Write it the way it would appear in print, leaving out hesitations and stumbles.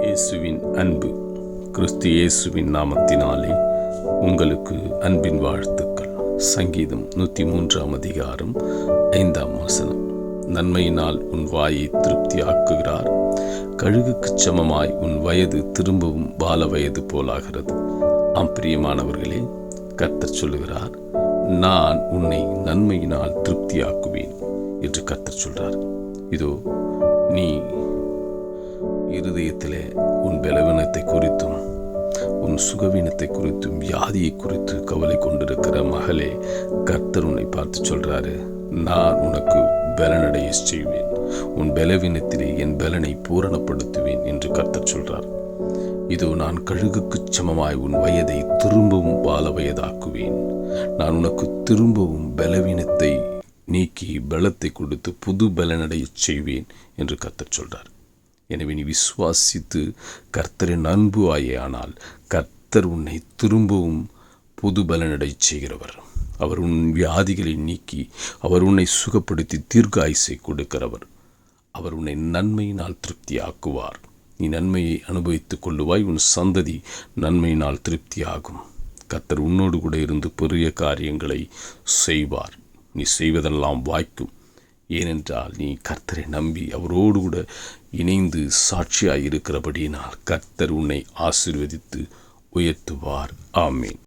இயேசுவின் அன்பு. கிறிஸ்து இயேசுவின் நாமத்தினாலே உங்களுக்கு அன்பின் வாழ்த்துக்கள். சங்கீதம் 103 அதிகாரம் 5 நன்மையினால் உன் வாயை திருப்தியாக்குகிறார். கழுகுக்கு சமமாய் உன் வயது திரும்பவும் பால வயது போலாகிறது. பிரியமானவர்களே, கர்த்தர் சொல்லுகிறார், நான் உன்னை நன்மையினால் திருப்தியாக்குவேன் என்று கர்த்தர் சொல்றார். இதோ நீ இருதயத்திலே உன் பலவீனத்தை குறித்தும் உன் சுகவீனத்தை குறித்தும் வியாதியை குறித்து கவலை கொண்டிருக்கிற மகளே, கர்த்தர் உன்னை பார்த்து சொல்றாரு, நான் உனக்கு பலனடைய செய்வேன், உன் பலவீனத்திலே என் பலனை பூரணப்படுத்துவேன் என்று கர்த்தர் சொல்றார். இதோ நான் கழுகுக்கு சமமாய் உன் வயதை திரும்பவும் பால வயதாக்குவேன். நான் உனக்கு திரும்பவும் பலவீனத்தை நீக்கி பலத்தை கொடுத்து புது பலனடைய செய்வேன் என்று கர்த்தர் சொல்றார். எனவே நீ விசுவாசித்து கர்த்தரின் அன்பு ஆயேயானால் கர்த்தர் உன்னை திரும்பவும் புது பலனடை செய்கிறவர். அவர் உன் வியாதிகளை நீக்கி அவர் உன்னை சுகப்படுத்தி தீர்க்க ஆயுசை கொடுக்கிறவர். அவர் உன்னை நன்மையினால் திருப்தியாக்குவார். நீ நன்மையை அனுபவித்துக் கொள்ளுவாய். உன் சந்ததி நன்மையினால் திருப்தியாகும். கர்த்தர் உன்னோடு கூட இருந்து பெரிய காரியங்களை செய்வார். நீ செய்வதெல்லாம் வாய்க்கும். ஏனென்றால் நீ கர்த்தரை நம்பி அவரோடு கூட இணைந்து சாட்சியாய் இருக்கிறபடியினால் கர்த்தர் உன்னை ஆசீர்வதித்து உயர்த்துவார். ஆமீன்.